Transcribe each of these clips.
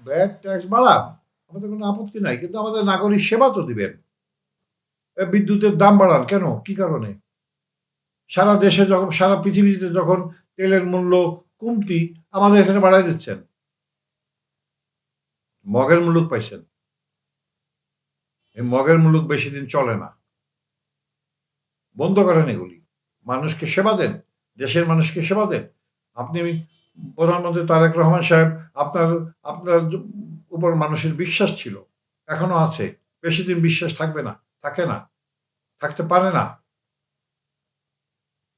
VAT tax বাড়ান, আমাদের কোনো আপত্তি নাই, কিন্তু আমাদের নাগরিক সেবা তো দিবেন। বিদ্যুতের দাম বাড়ান কেন, কি কারণে? সারা দেশে যখন, সারা পৃথিবীতে যখন তেলের মূল্য কমতি, আমাদের এখানে বাড়ায় দিচ্ছেন। মগের মুলুক পাইছেন। এই মগের মুলুক বেশি দিন চলে না। বন্ধ করেন এগুলি। মানুষকে সেবা দেন, দেশের মানুষকে সেবা দেন। আপনি প্রধানমন্ত্রী তারেক রহমান সাহেব, আপনার আপনার উপর মানুষের বিশ্বাস ছিল, এখনো আছে। বেশি দিন বিশ্বাস থাকবে না, থাকে না, থাকতে পারে না।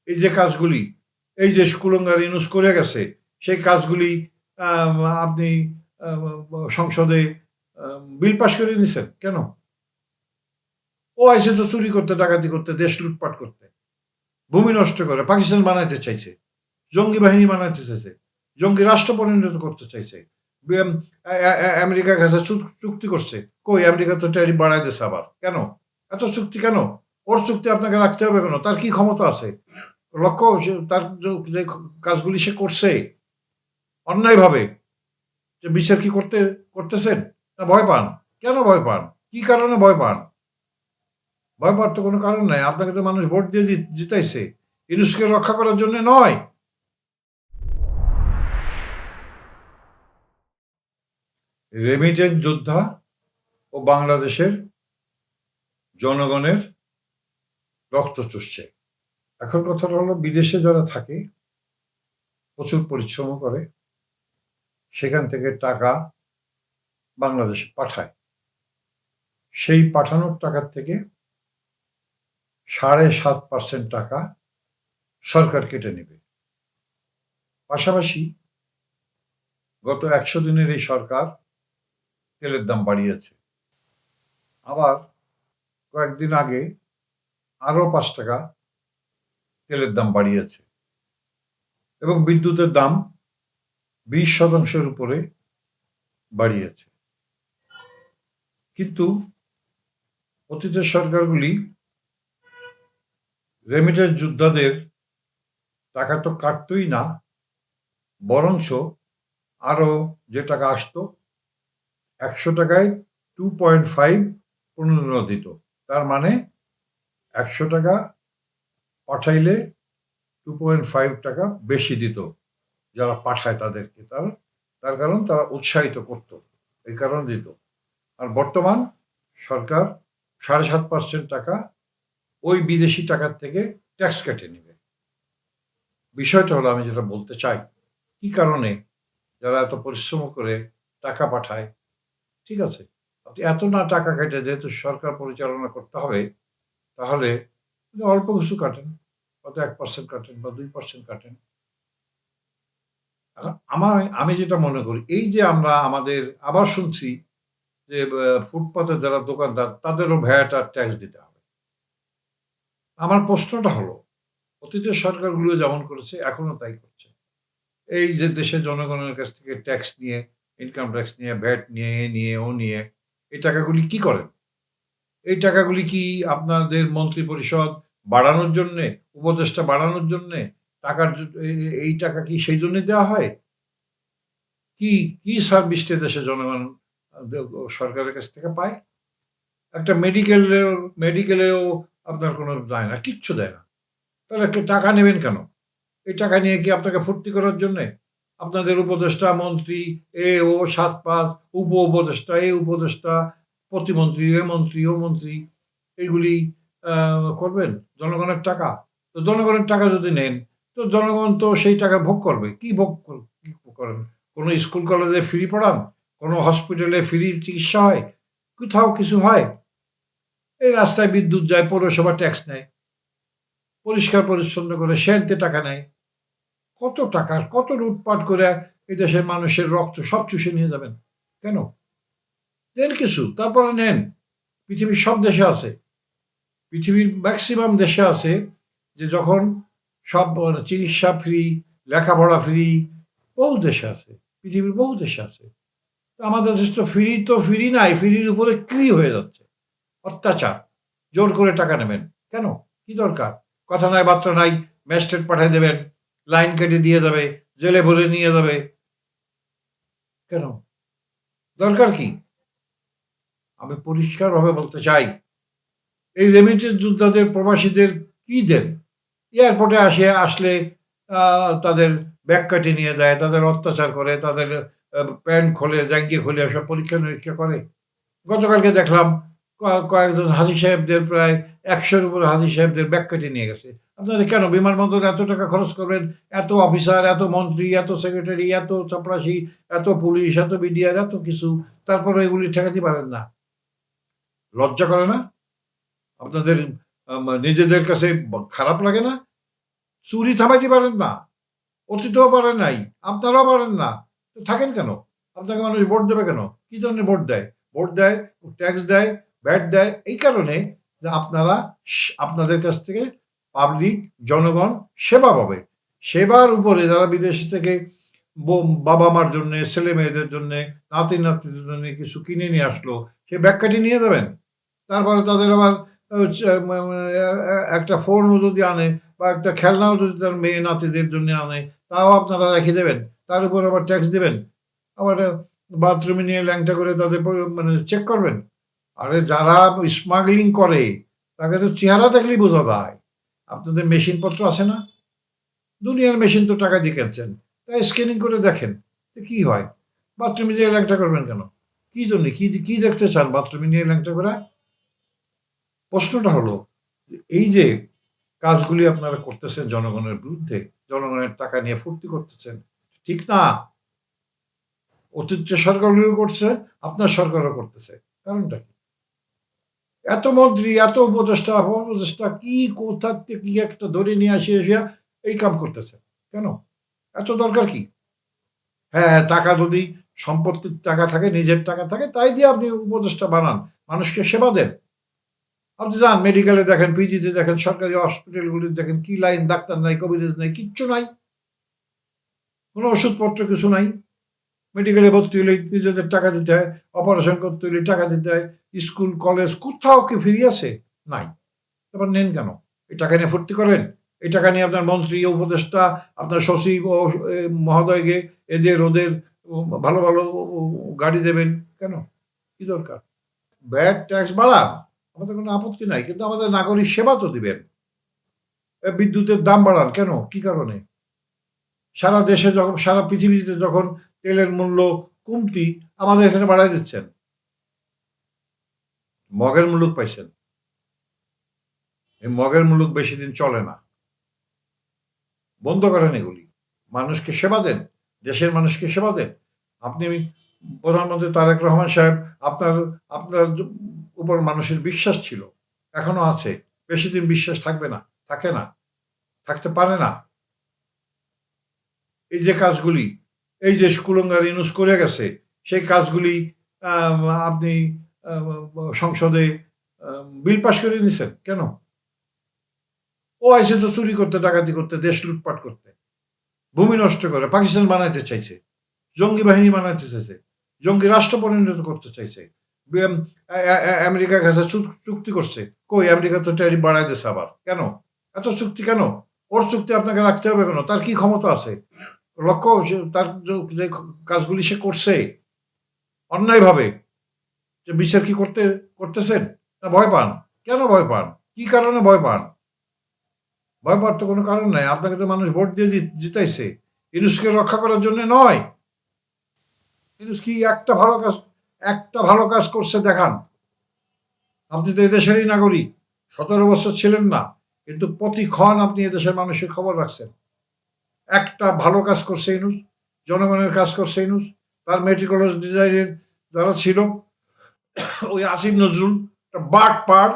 এই যে কাজগুলি, এই যে কুলঙ্গার ইউনুস করে গেছে, সেই কাজগুলি আপনি সংসদে বিল পাস করে দিয়েছেন কেন? ও আইসে তো চুরি করতে, ডাকাতি করতে, দেশ লুটপাট করতে, ভূমি নষ্ট করে পাকিস্তান বানাইতে চাইছে, জঙ্গি বাহিনী বানাইতে চাইছে, জঙ্গি রাষ্ট্র পরিণত করতে চাইছে। আমেরিকার কাছে চুক্তি করছে, কই আমেরিকা তো ট্যারিফ বাড়াই দিচ্ছে আবার, কেন? এত চুক্তি কেন? ওর চুক্তি আপনাকে রাখতে হবে কেন? তার কি ক্ষমতা আছে? লক্ষ্য, তার যে কাজগুলি সে করছে অন্যায়ভাবে, যে বিচার কি করতেছেন, না ভয় পান? কেন ভয় পান? কি কারণে ভয় পান? ভয় পাওয়ার তো কোনো কারণ নাই। আপনাকে তো মানুষ ভোট দিয়ে জিতাইছে, ইউনুসকে রক্ষা করার জন্য নয়। রেমিটেন্স যোদ্ধা ও বাংলাদেশের জনগণের রক্ত চুষছে। এখন কথাটা হলো, বিদেশে যারা থাকে প্রচুর পরিশ্রম করে, সেখান থেকে টাকা বাংলাদেশে পাঠায়। সেই পাঠানোর টাকার থেকে ৭.৫% টাকা সরকার কেটে নেবে। পাশাপাশি গত ১০০ দিনের এই সরকার তেলের দাম বাড়িয়েছে। আবার কয়েকদিন আগে আরো ৫ টাকা তেলের দাম বাড়িয়েছে, এবং বিদ্যুতের দাম ২০% উপরে বাড়িয়েছে। কিন্তু অতীতের সরকারগুলি রেমিটেন্স যোদ্ধাদের টাকা তো কাটতই না, বরঞ্চ আরো যে টাকা আসতো ১০০ টাকায় 2.5 পুনর্মুদ্রা দিত। তার মানে ১০০ টাকা পাঠাইলে 2.5 টাকা বেশি দিত যারা পাঠায় তাদেরকে। তার কারণ তারা উৎসাহিত করত, এই কারণে দিত। আর বর্তমান সরকার ৭.৫% টাকা ওই বিদেশি টাকার থেকে ট্যাক্স কেটে নেবে। বিষয়টা হলো, আমি যেটা বলতে চাই, কি কারণে যারা এত পরিশ্রম করে টাকা পাঠায়, ঠিক আছে, আপনি এত না টাকা কেটে, যেহেতু সরকার পরিচালনা করতে হবে, তাহলে অল্প কিছু কাটেন, কত 1% কাটেন বা 2% কাটেন। আমি যেটা মনে করি, এই যে আমরা আমাদের আবার শুনছি যে ফুটপাতে যারা দোকানদার তাদেরও ভ্যাট আর ট্যাক্স দিতে হবে। আমার প্রশ্নটা হলো, অতীতের সরকারগুলো যেমন করেছে এখনো তাই করছে। এই যে দেশের জনগণের কাছ থেকে ট্যাক্স নিয়ে, ইনকাম ট্যাক্স নিয়ে, ভ্যাট নিয়ে, এ নিয়ে, ও নিয়ে, এই টাকাগুলি কি করেন? এই টাকাগুলি কি আপনাদের মন্ত্রী পরিষদ বাড়ানোর জন্যে, উপদেষ্টা বাড়ানোর জন্যে, টাকার এই টাকা কি সেই জন্য দেওয়া হয়? কি, কি সার্ভিসটা দেশের জনগণ সরকারের কাছ থেকে পায়? একটা মেডিকেলেও আপনার কোনো দেয় না, কিচ্ছু দেয় না। তাহলে টাকা নেবেন কেন? এই টাকা নিয়ে কি আপনাকে ফুর্তি করার জন্যে? আপনাদের উপদেষ্টা, মন্ত্রী, এ ও ৭-৫, উপদেষ্টা, এ উপদেষ্টা, প্রতিমন্ত্রী, এ মন্ত্রী, ও মন্ত্রী, এগুলি আ করবেন জনগণের টাকা। তো জনগণের টাকা যদি নেন, তো জনগণ তো সেই টাকা ভোগ করবে। কি করেন? কোনো স্কুল কলেজে ফ্রি পড়ান? কোনো হসপিটালে ফ্রি চিকিৎসা হয়? কোথাও কিছু হয়? এই রাস্তায় বিদ্যুৎ যায়, পৌরসভা ট্যাক্স নেয়। পরিষ্কার পরিচ্ছন্ন করে সেনতে টাকা নেয়। কত টাকার, কত লুটপাট করে এই দেশের মানুষের রক্ত সব চুষে নিয়ে যাবেন। কেন? দেন কিছু, তারপরে নেন। পৃথিবীর সব দেশে আছে। পৃথিবীর মেক্সিমাম দেশে আছে যে যখন সব চিকিৎসা ফ্রি, লেখাপড়া ফ্রি, বহু দেশে আছে। পৃথিবীর বহু দেশে আছে। তো আমাদের দেশে তো ফ্রি নাই, ফ্রির উপরে ক্রি হয়ে যাচ্ছে। অত্যাচার। জোর করে টাকা নেবেন। কেন? কি দরকার? কথা নাই বার্তা নাই, ম্যাজিস্ট্রেট পাঠায় দেবেন, লাইন কেটে দিয়ে যাবে, জেলে ভরে নিয়ে যাবে। কেন? দরকার কি? আমি পরিষ্কারভাবে বলতে চাই, এই রেমিটেন্স যোদ্ধাদের, প্রবাসীদের কি দেন? এয়ারপোর্টে আসলে আ তাদের ব্যাগ কাটিয়ে নিয়ে যায়, তাদের অত্যাচার করে, তাদের প্যান্ট খোলে, জাঙ্গি খুলে সব পরীক্ষা-নিরীক্ষা করে। গতকালকে দেখলাম ক কয়েকজন হাজী সাহেবদের প্রায় ১০০ র উপরে হাজী সাহেবদের ব্যাগ কেটে নিয়ে গেছে। আপনারা কেন বিমানবন্দরে এত টাকা খরচ করবেন, এত অফিসার, এত মন্ত্রী, এত সেক্রেটারি, এত চাপরাশি, এত পুলিশ, এত বিডিআর, এত কিছু। তারপরে এগুলি ঠেকাতে পারেন না। লজ্জা করে না? আপনাদের নিজেদের কাছে খারাপ লাগে না? চুরি থামাইতে পারেন না। অতীতেও পারেন নাই। আপনারাও পারেন না। তো থাকেন কেন? আপনাকে মানুষ ভোট দেবে কেন? কি জন্য ভোট দেয়? ভোট দেয়, ট্যাক্স দেয়, ভ্যাট দেয় এই কারণে যে আপনারা আপনাদের কাছ থেকে পাবলিক জনগণ সেবা পাবে। সেবার উপরে যারা বিদেশ থেকে বাবা-মার জন্যে, ছেলে-মেয়েদের জন্যে, নাতি-নাতনিদের জন্যে কিছু কিনে নিয়ে আসলো, সে ব্যাগ কাটিয়ে নিয়ে যাবেন? তারপরে তাদের আবার হচ্ছে একটা ফোনও যদি আনে বা একটা খেলনাও যদি তার মেয়ে নাতিদের জন্য আনে, তাও আপনারা রেখে দেবেন। তার উপর আবার ট্যাক্স দিবেন। আবার বাথরুমে নিয়ে ল্যাংটা করে তাদের মানে চেক করবেন। আরে যারা স্মাগলিং করে, তাকে তো চেহারা দেখলেই বোঝা যায়। আপনাদের মেশিনপত্র আছে না? দুনিয়ার মেশিন তো টাকা দিয়ে কিনছেন। তাই স্ক্যানিং করে দেখেন। তো কি হয়? বাথরুমে যেয়ে ল্যাংটা করবেন কেন? কি জন্যে? কি দেখতে চান বাথরুমে নিয়ে ল্যাংটা করে? প্রশ্নটা হলো এই যে কাজগুলি আপনারা করতেছেন জনগণের বিরুদ্ধে, জনগণের টাকা নিয়ে ফুর্তি করতেছেন। ঠিক না। অতীত যে সরকারগুলো করছে, আপনার সরকারও করতেছে। কারণটা কি? এত মন্ত্রী, এত উপদেষ্টা, অপদেষ্টা কি কোথা থেকে কি একটা ধরে নিয়ে আসিয়া এই কাম করতেছে। কেন? এত দরকার কি? হ্যাঁ, টাকা যদি সম্পত্তির টাকা থাকে, নিজের টাকা থাকে, তাই দিয়ে আপনি উপদেষ্টা বানান। মানুষকে সেবা দেন। আপনি যান মেডিকেলে দেখেন, পিজিতে দেখেন, সরকারি হসপিটালগুলিতে দেখেন কি লাইন, ডাক্তার নাই, কবিরাজ নাই, কিচ্ছু নাই। কোন ওষুধপত্র কিছু নাই। মেডিকেলে ভর্তি হলে নিজেদের টাকা দিতে হয়, অপারেশন করতে হলে টাকা দিতে হয়। স্কুল, কলেজ কোথাও কি ফ্রি আছে? নাই। তারপর নেন কেন? এই টাকা নিয়ে ফুর্তি করেন। এই টাকা নিয়ে আপনার মন্ত্রী, উপদেষ্টা, আপনার সচিব ও মহোদয়কে এদের ওদের ভালো, ভালো গাড়ি দেবেন। কেন? কি দরকার? ভ্যাট ট্যাক্স বাড়ান। আমাদের কোনো আপত্তি নাই। কিন্তু আমাদের নাগরিক সেবা তো দিবেন। বিদ্যুতের দাম বাড়ান কেন? কি কারণে? সারা দেশে যখন সারা পৃথিবীতে যখন তেলের মূল্য কমতি, আমাদের এখানে বাড়ায় দিচ্ছেন। মগের মুলুক পাইছেন। এই মগের মুলুক বেশিদিন চলে না। বন্ধ করেন এগুলি। মানুষকে সেবা দেন। দেশের মানুষকে সেবা দেন। আপনি প্রধানমন্ত্রী তারেক রহমান সাহেব আপনার আপনার উপর মানুষের বিশ্বাস ছিল। এখনো আছে। বেশিদিন বিশ্বাস থাকবে না। থাকে না। থাকতে পারে না। এই যে কাজগুলি, এই যে কুলঙ্গার ইউনুস করে গেছে, সেই কাজগুলি আ আপনি আ সংসদে বিল পাস করে নিছেন। কেন? ও আইছে তো চুরি করতে, ডাকাতি করতে, দেশ লুটপাট করতে। ভূমি নষ্ট করে পাকিস্তান বানাইতে চাইছে। জঙ্গি বাহিনী বানাইতে চাইছে। জঙ্গি রাষ্ট্র পরিণত করতে চাইছে। বেম আ আ আ আমেরিকার কাছে চুক্তি করছে। কই আমেরিকা তো ট্যারিফ বাড়ায় দিছে আবার। কেন? এত চুক্তি কেন? ওর চুক্তি আপনাকে রাখতে হবে কেন? তার কি ক্ষমতা আছে? লক্ষ্য তার যে কাজগুলি সে করছে অন্যায়ভাবে যে বিচার কি করতেছেন? না ভয় পান? কেন ভয় পান? কি কারণে ভয় পান? ভয় পাওয়ার তো কোনো কারণ নাই। আপনাকে তো মানুষ ভোট দিয়ে জিতাইছে। ইউনুসকে রক্ষা করার জন্য নয়। ইউনুস কি একটা ভালো কাজ করছে দেখান। আপনি তো এদেশেরই নাগরিক। ১৭ বছর ছিলেন না। কিন্তু প্রতিক্ষণ আপনি এদেশের মানুষের খবর রাখছেন। একটা ভালো কাজ করছে ইউনুস। জনগণের কাজ করছে ইউনুস। তার মেটিকুলাস ডিজাইনের যারা ছিল ওই আসিফ নজরুল একটা বাটপার,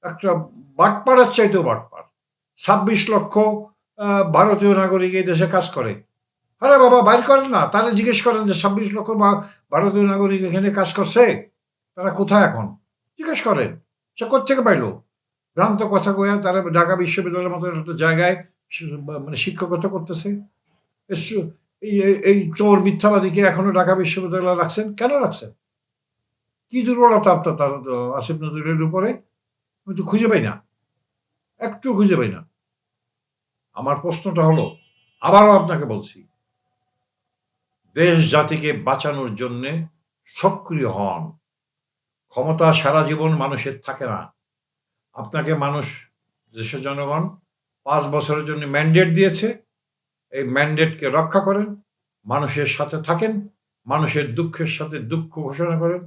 একটা বাটপারের চাইতেও বাটপার। ২৬ লক্ষ ভারতীয় নাগরিক এই দেশে কাজ করে। আরে বাবা বাইর করেন না। তারা জিজ্ঞেস করেন যে ২৬ লক্ষ ভারতীয় নাগরিক এখানে কাজ করছে? তারা কোথায় এখন? জিজ্ঞেস করেন। সে কোত্থেকে পাইল? ভ্রান্ত কথা কইয়া তারা ঢাকা বিশ্ববিদ্যালয়ের মতো একটা জায়গায় মানে শিক্ষকতা করতেছে। এস এই চোর মিথ্যাবাদীকে এখনো ঢাকা বিশ্ববিদ্যালয়ে রাখছেন। কেন রাখছেন? কি দুর্বলতা আপনার তার আসিফ নজরুলের উপরে? আমি তো খুঁজে পাই না। একটুও খুঁজে পাই না। আমার প্রশ্নটা হলো, আবারও আপনাকে বলছি, দেশ জাতিকে বাঁচানোর জন্যে সক্রিয় হন। ক্ষমতা সারা জীবন মানুষের থাকে না। আপনাকে মানুষ, দেশের জনগণ ৫ বছরের জন্য ম্যান্ডেট দিয়েছে। এই ম্যান্ডেটকে রক্ষা করেন, মানুষের সাথে থাকেন, মানুষের দুঃখের সাথে দুঃখ ঘোষণা করেন,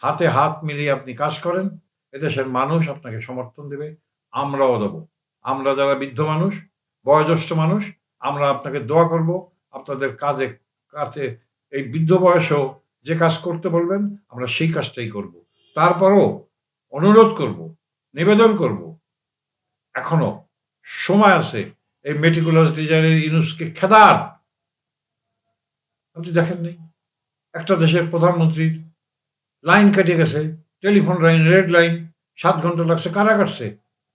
হাতে হাত মিলিয়ে আপনি কাজ করেন। এদেশের মানুষ আপনাকে সমর্থন দেবে, আমরাও দেব। আমরা যারা বৃদ্ধ মানুষ, বয়োজ্যেষ্ঠ মানুষ, আমরা আপনাকে দোয়া করব। আপনাদের কাঁধে কাছে এই বৃদ্ধ বয়সেও যে কাজ করতে বলবেন, আমরা সেই কাজটাই করব। তারপরও অনুরোধ করব, নিবেদন করব, এখনো সময় আছে। এই মেটিকুলাস ডিজাইনের ইউনূসকে খেদান। আপনি দেখেন নাই? একটা দেশের প্রধানমন্ত্রীর লাইন কেটে গেছে, টেলিফোন লাইন, রেড লাইন, ৭ ঘন্টা লাগছে। কারা কাটছে?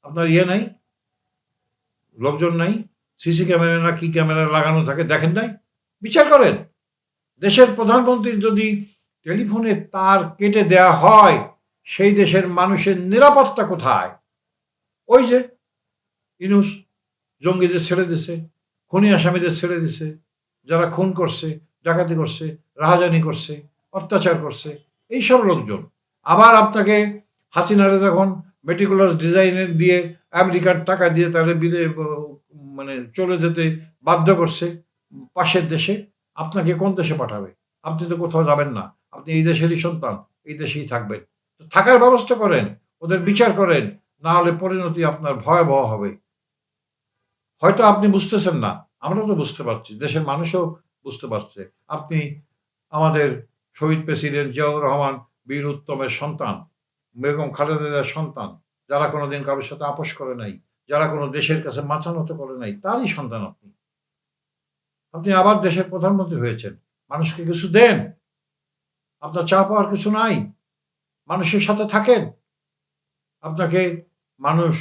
আপনার ইয়ে নাই? লোকজন নাই? সিসি ক্যামেরা না কি ক্যামেরা লাগানো থাকে, দেখেন নাই? বিচার করেন। দেশের প্রধানমন্ত্রীর যদি টেলিফোনের তার কেটে দেয়া হয়, সেই দেশের মানুষের নিরাপত্তা কোথায়? ওই যে ইউনূস জঙ্গিদের ছেড়ে দিছে, খুনি আসামিদের ছেড়ে দিছে, যারা খুন করছে, ডাকাতি করছে, রাহাজানি করছে, অত্যাচার করছে, এইসব লোকজন। আবার আপনাকে হাসিনারে যখন মেটিকুলাস ডিজাইনের দিয়ে আমেরিকার টাকা দিয়ে তাহলে মানে চলে যেতে বাধ্য করছে পাশের দেশে, আপনাকে কোন দেশে পাঠাবে? আপনি তো কোথাও যাবেন না। আপনি এই দেশেরই সন্তান, এই দেশেই থাকবেন। তো থাকার ব্যবস্থা করেন, ওদের বিচার করেন, না হলে পরিণতি আপনার ভয়াবহ হবে। হয়তো আপনি বুঝতেছেন না, আমরা তো বুঝতে পারছি, দেশের মানুষও বুঝতে পারছে। আপনি আমাদের শহীদ প্রেসিডেন্ট জিয়াউর রহমান বীর উত্তমের সন্তান, বেগম খালেদা জিয়ার সন্তান, যারা কোনোদিন কারোর সাথে আপোস করে নাই, যারা কোনো দেশের কাছে মাথা নত করে নাই, তারই সন্তান আপনি। আপনি আবার দেশের প্রধানমন্ত্রী হয়েছেন। মানুষকে কিছু দেন। আপনার চা পাওয়ার কিছু নাই। মানুষের সাথে থাকেন। আপনাকে মানুষ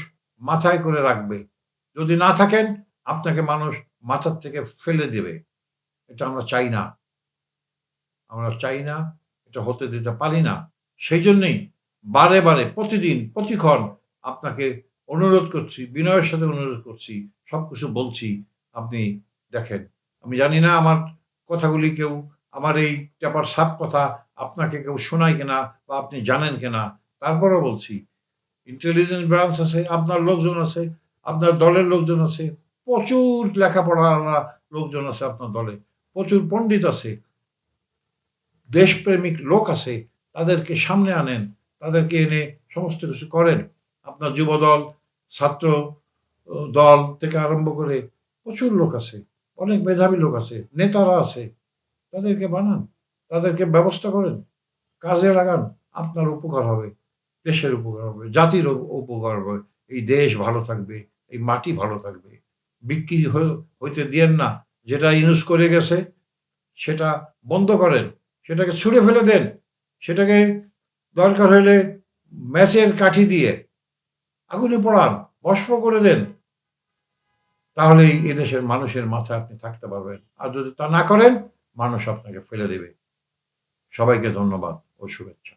মাথায় করে রাখবে। যদি না থাকেন, আপনাকে মানুষ মাথার থেকে ফেলে দেবে। এটা আমরা চাই না। আমরা চাই না, এটা হতে দিতে পারি না। সেইজন্যেই বারে, বারে প্রতিদিন প্রতিক্ষণ আপনাকে অনুরোধ করছি, বিনয়ের সাথে অনুরোধ করছি, সবকিছু বলছি। আপনি দেখেন। আমি জানি না আমার কথাগুলি কেউ, আমার এই ট্যাপার সাপ কথা আপনাকে কেউ শোনায় কিনা বা আপনি জানেন কিনা। তারপরেও বলছি, ইন্টেলিজেন্স ব্রাঞ্চ আছে, আপনার লোকজন আছে, আপনার দলের লোকজন আছে, প্রচুর লেখাপড়াওয়ালা লোকজন আছে আপনার দলে, প্রচুর পণ্ডিত আছে, দেশপ্রেমিক লোক আছে। তাদেরকে সামনে আনেন, তাদেরকে এনে সমস্ত কিছু করেন। আপনার যুবদল, ছাত্র দল থেকে আরম্ভ করে প্রচুর লোক আছে, অনেক মেধাবী লোক আছে, নেতারা আছে। তাদেরকে বানান, তাদেরকে ব্যবস্থা করেন, কাজে লাগান। আপনার উপকার হবে, দেশের উপকার হবে, জাতির উপকার হবে। এই দেশ ভালো থাকবে, এই মাটি ভালো থাকবে। বিক্রি হইতে দিয়েন না। যেটা ইউজ করে গেছে সেটা বন্ধ করেন, সেটাকে ছুঁড়ে ফেলে দেন, সেটাকে দরকার হলে ম্যাচের কাঠি দিয়ে আগুনে পোড়ান, ভস্ম করে দেন। তাহলেই এদেশের মানুষের মাথায় আপনি থাকতে পারবেন। আর যদি তা না করেন, মানুষ আপনাকে ফেলে দেবে। সবাইকে ধন্যবাদ ও শুভেচ্ছা।